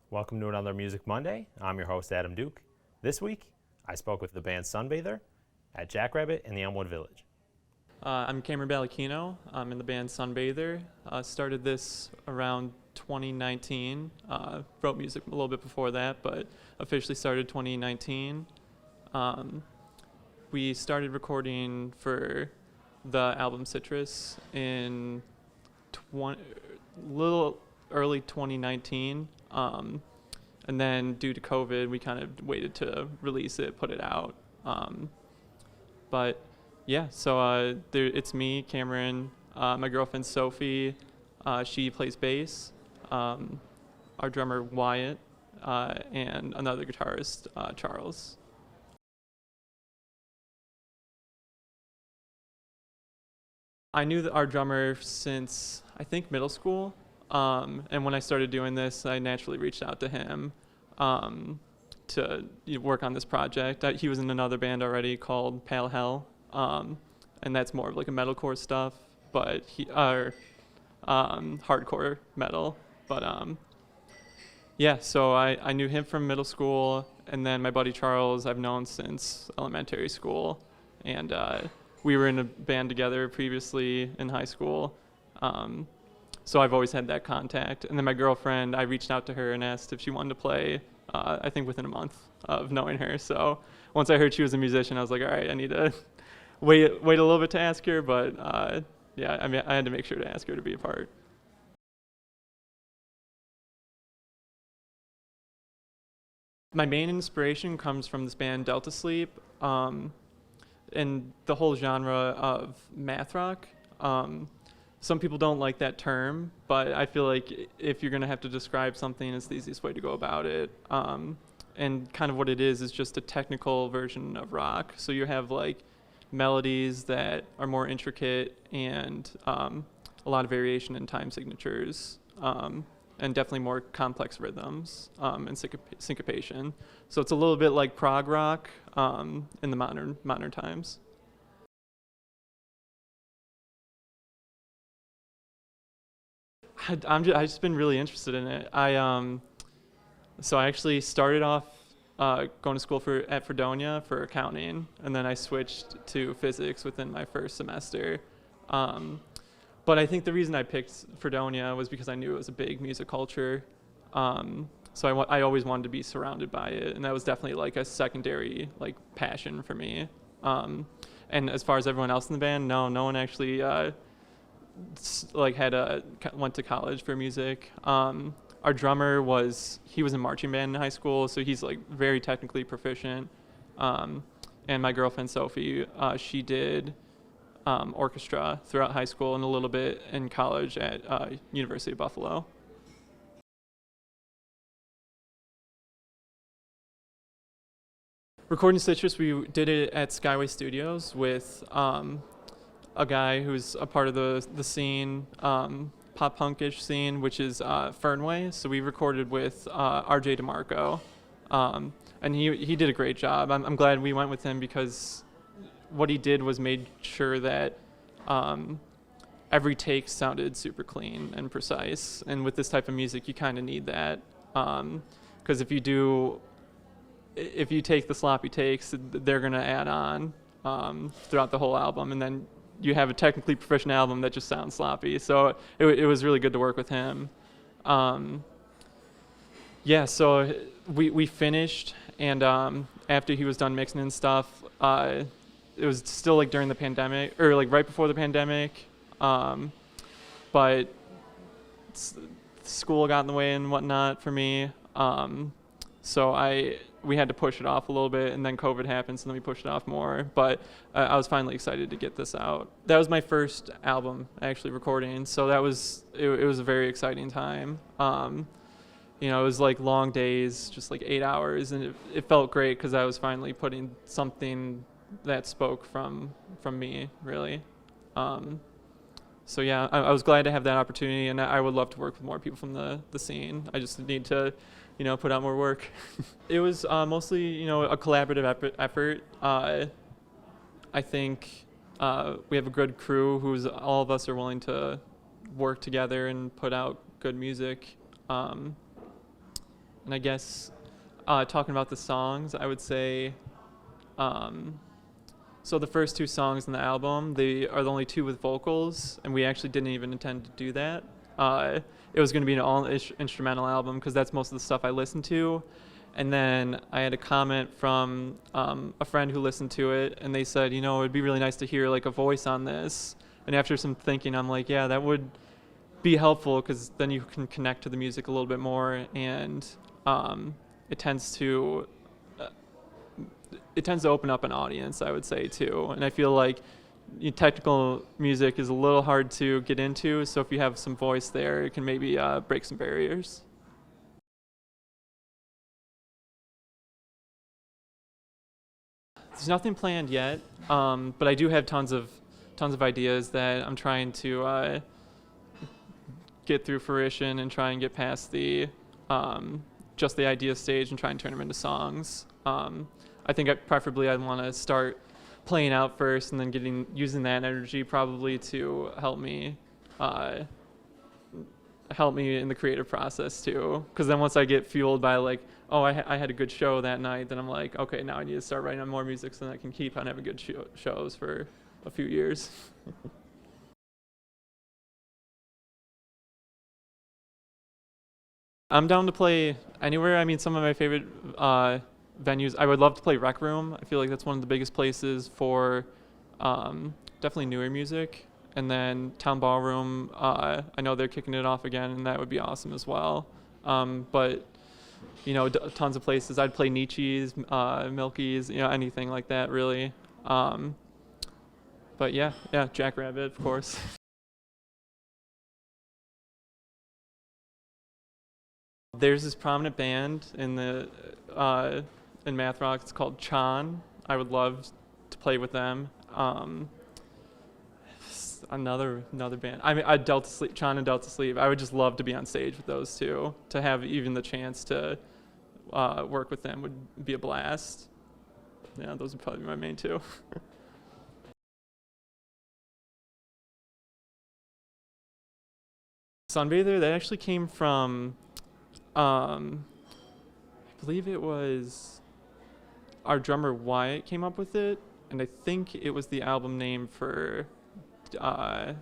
Welcome to another Music Monday. I'm your host, Adam Duke. This week, I spoke with the band Sunbather at Jackrabbit in the Elmwood Village. I'm Cameron Ballacchino. I'm in the band Sunbather. Started this around 2019. Wrote music a little bit before that, but officially started 2019. We started recording for the album Citrus in little early 2019. And then due to COVID, we kind of waited to release it, put it out. But yeah, so it's me, Cameron, my girlfriend Sophie. She plays bass. Our drummer Wyatt, and another guitarist, Charles. I knew that our drummer since I think middle school. And when I started doing this, I naturally reached out to him to work on this project. He was in another band already called Pale Hell, and that's more of like a metalcore stuff, but hardcore metal. But yeah, so I knew him from middle school, and then my buddy Charles I've known since elementary school, and we were in a band together previously in high school. So I've always had that contact. And then my girlfriend, I reached out to her and asked if she wanted to play, I think within a month of knowing her. So once I heard she was a musician, I was like, all right, I need to wait a little bit to ask her. But yeah, I mean, I had to make sure to ask her to be a part. My main inspiration comes from this band Delta Sleep, and the whole genre of math rock. Some people don't like that term, but I feel like if you're going to have to describe something, it's the easiest way to go about it. And kind of what it is just a technical version of rock. So you have like melodies that are more intricate and a lot of variation in time signatures, and definitely more complex rhythms and syncopation. So it's a little bit like prog rock in the modern times. I've just been really interested in it. So I actually started off going to school at Fredonia for accounting, and then I switched to physics within my first semester. But I think the reason I picked Fredonia was because I knew it was a big music culture. So I always wanted to be surrounded by it, and that was definitely like a secondary like passion for me. And as far as everyone else in the band, no one actually went to college for music. Our drummer was in marching band in high school, so he's like very technically proficient. And my girlfriend Sophie, she did orchestra throughout high school and a little bit in college at University of Buffalo. Recording Citrus, we did it at Skyway Studios with a guy who's a part of the scene, pop punkish scene, which is Fernway. So we recorded with RJ DeMarco, and he did a great job. I'm glad we went with him because what he did was made sure that every take sounded super clean and precise. And with this type of music, you kind of need that, because if you take the sloppy takes, they're gonna add on throughout the whole album, and then you have a technically proficient album that just sounds sloppy. So it was really good to work with him. Yeah, so we finished, and after he was done mixing and stuff, it was still like during the pandemic, or like right before the pandemic, but school got in the way and whatnot for me. So we had to push it off a little bit, and then COVID happened, so then we pushed it off more. But I was finally excited to get this out. That was my first album actually recording, so it was a very exciting time. It was like long days, just like 8 hours, and it felt great because I was finally putting something that spoke from me, really. So yeah, I was glad to have that opportunity, and I would love to work with more people from the scene. I just need to put out more work. It was mostly, a collaborative effort. I think we have a good crew all of us are willing to work together and put out good music. And I guess talking about the songs, I would say, so the first two songs in the album, they are the only two with vocals, and we actually didn't even intend to do that. It was going to be an all-instrumental album because that's most of the stuff I listened to. And then I had a comment from a friend who listened to it, and they said, you know, it'd be really nice to hear like a voice on this. And after some thinking, I'm like, yeah, that would be helpful because then you can connect to the music a little bit more, and it tends to open up an audience, I would say, too. And I feel like technical music is a little hard to get into, so if you have some voice there, it can maybe break some barriers. There's nothing planned yet, but I do have tons of ideas that I'm trying to get through fruition and try and get past the just the idea stage and try and turn them into songs. I think preferably I'd want to start playing out first and then using that energy probably to help me in the creative process too. Because then once I get fueled by like, oh, I had a good show that night, then I'm like, okay, now I need to start writing on more music so that I can keep on having good shows for a few years. I'm down to play anywhere. I mean, some of my favorite venues, I would love to play Rec Room. I feel like that's one of the biggest places for definitely newer music. And then Town Ballroom, I know they're kicking it off again, and that would be awesome as well. But, you know, tons of places. I'd play Nietzsche's, Milky's, you know, anything like that, really. But yeah, Jackrabbit, of course. There's this prominent band in Math Rock. It's called Chan. I would love to play with them. Another band. I mean, Delta Sleep, Chan and Delta Sleep. I would just love to be on stage with those two. To have even the chance to work with them would be a blast. Yeah, those would probably be my main two. Sunbather, that actually came from, I believe it was our drummer Wyatt came up with it, and I think it was the album name for, it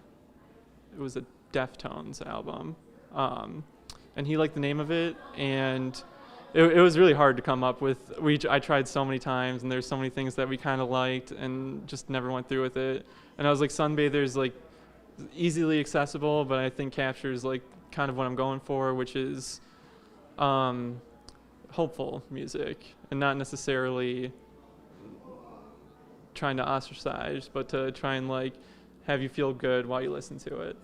was a Deftones album, and he liked the name of it, and it was really hard to come up with. I tried so many times, and there's so many things that we kind of liked, and just never went through with it. And I was like, Sunbather's like easily accessible, but I think captures like kind of what I'm going for, which is hopeful music and not necessarily trying to ostracize, but to try and like have you feel good while you listen to it.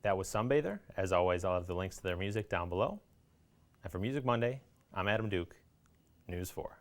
That was Sunbather. As always, I'll have the links to their music down below. And for Music Monday, I'm Adam Duke, News 4.